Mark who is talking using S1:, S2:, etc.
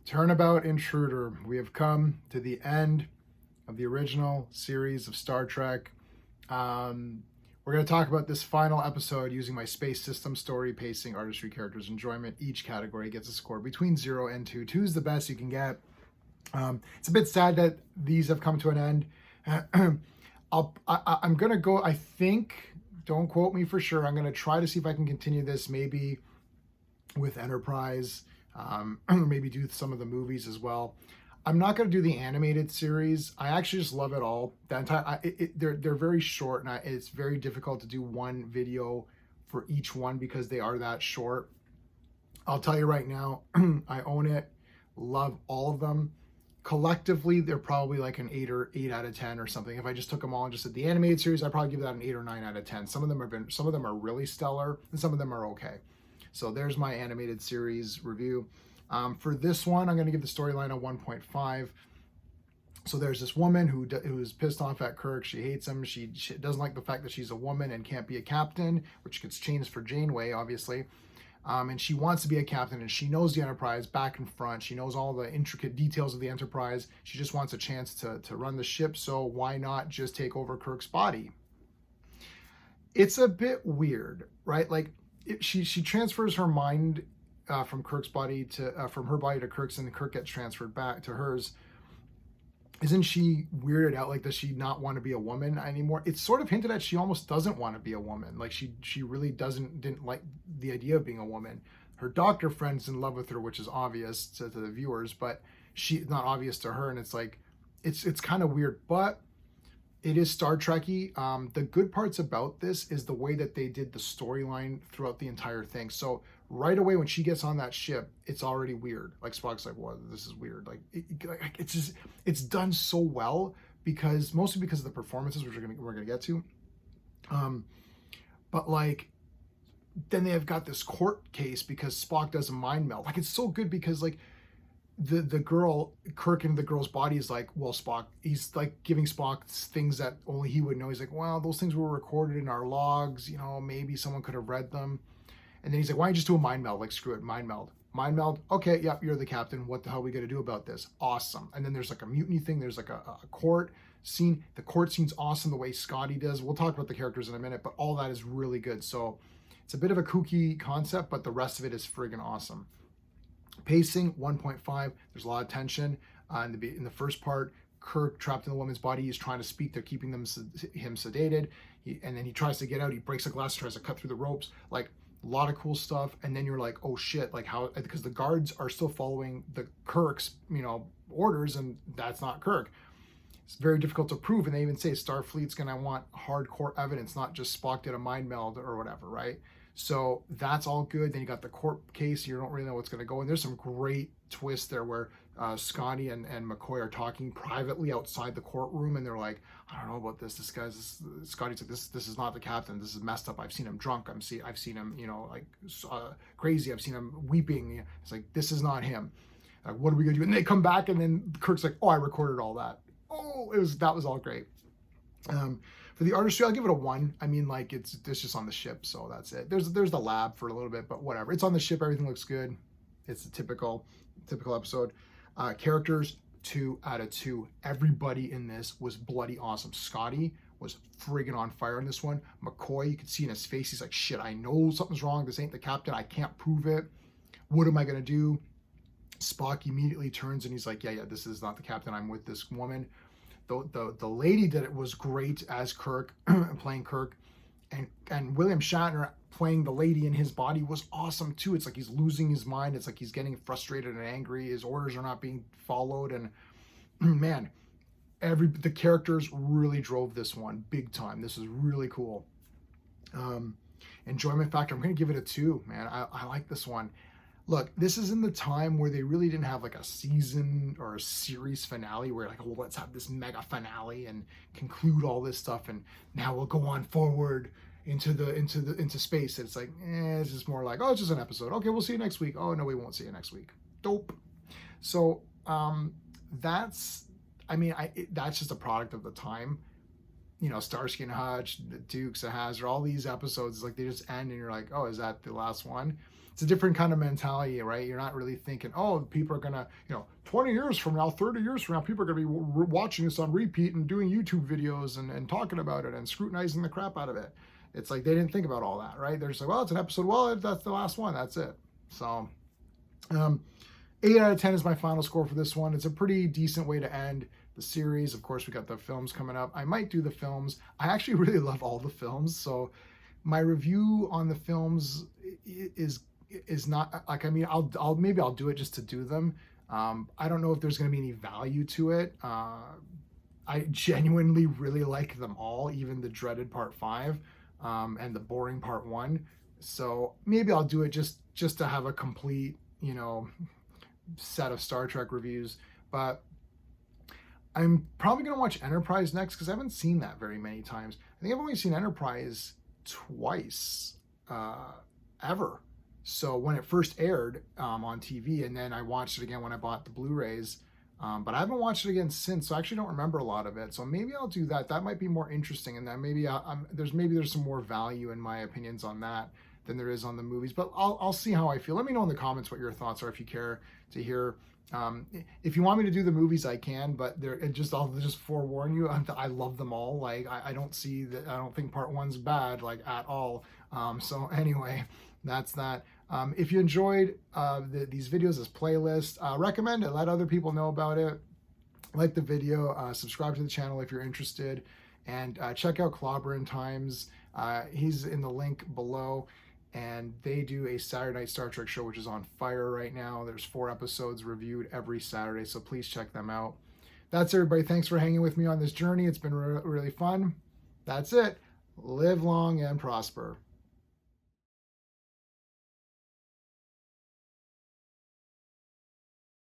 S1: Turnabout Intruder. We have come to the end of the original series of Star Trek. We're going to talk about this final episode using my space system, story, pacing, artistry, characters, enjoyment. Each category gets a score between 0 and 2. 2 is the best you can get. It's a bit sad that these have come to an end. I'm going to go, I think, don't quote me for sure. I'm going to try to see if I can continue this maybe with Enterprise. Maybe do some of the movies as well. I'm not going to do the animated series. I actually just love it all. The entire they're very short, and it's very difficult to do one video for each one because they are that short. I'll tell you right now, I own it, love all of them. Collectively, they're probably like an 8 out of 10 or something. If I just took them all and just did the animated series, I'd probably give that an 8 or 9 out of 10. Some of them are really stellar, and some of them are okay. So there's my animated series review. For this one, I'm going to give the storyline a 1.5. So there's this woman who's pissed off at Kirk. She hates him. She doesn't like the fact that she's a woman and can't be a captain, which gets changed for Janeway, obviously. And she wants to be a captain, and she knows the Enterprise back and front. She knows all the intricate details of the Enterprise. She just wants a chance to run the ship, so why not just take over Kirk's body? It's a bit weird, right? Like, she transfers her mind from Kirk's body to from her body to Kirk's, and Kirk gets transferred back to hers. Isn't she weirded out? Like, does she not want to be a woman anymore? It's sort of hinted at she almost doesn't want to be a woman. Like, she really didn't like the idea of being a woman. Her doctor friend's in love with her, which is obvious to the viewers, but she's not obvious to her. And it's like, it's kind of weird, but it is Star Trek-y. The good parts about this is the way that they did the storyline throughout the entire thing. So right away when she gets on that ship, it's already weird. Like, Spock's like, "Well, this is weird." Like, it's done so well mostly because of the performances, which we're gonna get to. But like, then they have got this court case because Spock does a mind meld. Like, it's so good because like, the girl, Kirk in the girl's body is like, well, Spock, he's like giving Spock things that only he would know. He's like, well, those things were recorded in our logs, maybe someone could have read them. And then he's like, why don't you just do a mind meld? Like, screw it, mind meld. Okay, yep, you're the captain. What the hell are we gonna do about this? Awesome. And then there's like a mutiny thing. There's like a court scene. The court scene's awesome the way Scotty does. We'll talk about the characters in a minute, but all that is really good. So it's a bit of a kooky concept, but the rest of it is friggin' awesome. Pacing 1.5. There's a lot of tension in the first part. Kirk trapped in the woman's body. He's trying to speak. They're keeping him sedated. And then he tries to get out. He breaks a glass, tries to cut through the ropes. Like, a lot of cool stuff. And then you're like, oh shit! Like, how? Because the guards are still following the Kirk's orders, and that's not Kirk. It's very difficult to prove. And they even say Starfleet's gonna want hardcore evidence, not just Spock did a mind meld or whatever, right? So that's all good. Then you got the court case. You don't really know what's going to go. And there's some great twists there where Scotty and McCoy are talking privately outside the courtroom. And they're like, I don't know about this. Scotty's like, this is not the captain. This is messed up. I've seen him drunk. I've seen him, crazy. I've seen him weeping. It's like, this is not him. Like, what are we going to do? And they come back, and then Kirk's like, oh, I recorded all that. Oh, that was all great. For the artistry, I'll give it a 1. I mean, like, it's just on the ship, so that's it. There's the lab for a little bit, but whatever. It's on the ship. Everything looks good. It's a typical episode. Characters, 2 out of 2. Everybody in this was bloody awesome. Scotty was friggin' on fire in this one. McCoy, you could see in his face, he's like, shit, I know something's wrong. This ain't the captain. I can't prove it. What am I gonna do? Spock immediately turns and he's like, yeah, this is not the captain. I'm with this woman. The lady that it was great as Kirk, playing Kirk, and William Shatner playing the lady in his body was awesome too. It's like he's losing his mind. It's like he's getting frustrated and angry. His orders are not being followed, and man, the characters really drove this one big time. This is really cool. Enjoyment factor, I'm gonna give it a 2, man. I like this one. Look, this is in the time where they really didn't have like a season or a series finale where like, oh, let's have this mega finale and conclude all this stuff, and now we'll go on forward into space. It's like, it's just more like, oh, it's just an episode. Okay, we'll see you next week. Oh no, we won't see you next week. Dope. So that's just a product of the time. Starsky and Hutch, the Dukes of Hazzard, all these episodes, like, they just end and you're like, oh, is that the last one? it's a different kind of mentality, right? You're not really thinking, oh, people are gonna, 20 years from now, 30 years from now, people are gonna be watching this on repeat and doing YouTube videos and talking about it and scrutinizing the crap out of it. It's like they didn't think about all that, right? They're just like, well, it's an episode. Well, that's the last one. That's it. So, 8 out of 10 is my final score for this one. It's a pretty decent way to end the series. Of course, we got the films coming up. I might do the films. I actually really love all the films. So my review on the films is not like, I mean, I'll maybe I'll do it just to do them. I don't know if there's going to be any value to it. I genuinely really like them all, even the dreaded part 5 and the boring part 1. So maybe I'll do it just to have a complete, set of Star Trek reviews. But I'm probably going to watch Enterprise next because I haven't seen that very many times. I think I've only seen Enterprise twice ever. So when it first aired on TV, and then I watched it again when I bought the Blu-rays. But I haven't watched it again since, so I actually don't remember a lot of it. So maybe I'll do that. That might be more interesting, and then maybe there's some more value in my opinions on that than there is on the movies. But I'll see how I feel. Let me know in the comments what your thoughts are if you care to hear. If you want me to do the movies, I can, but I'll just forewarn you, I love them all. Like I don't think part 1's bad, like, at all. So anyway, that's that. If you enjoyed these videos, this playlist, recommend it. Let other people know about it. Like the video, subscribe to the channel if you're interested, and check out Clobberin Times. He's in the link below, and they do a Saturday Night Star Trek show, which is on fire right now. There's 4 episodes reviewed every Saturday, so please check them out. That's everybody. Thanks for hanging with me on this journey. It's been really fun. That's it. Live long and prosper.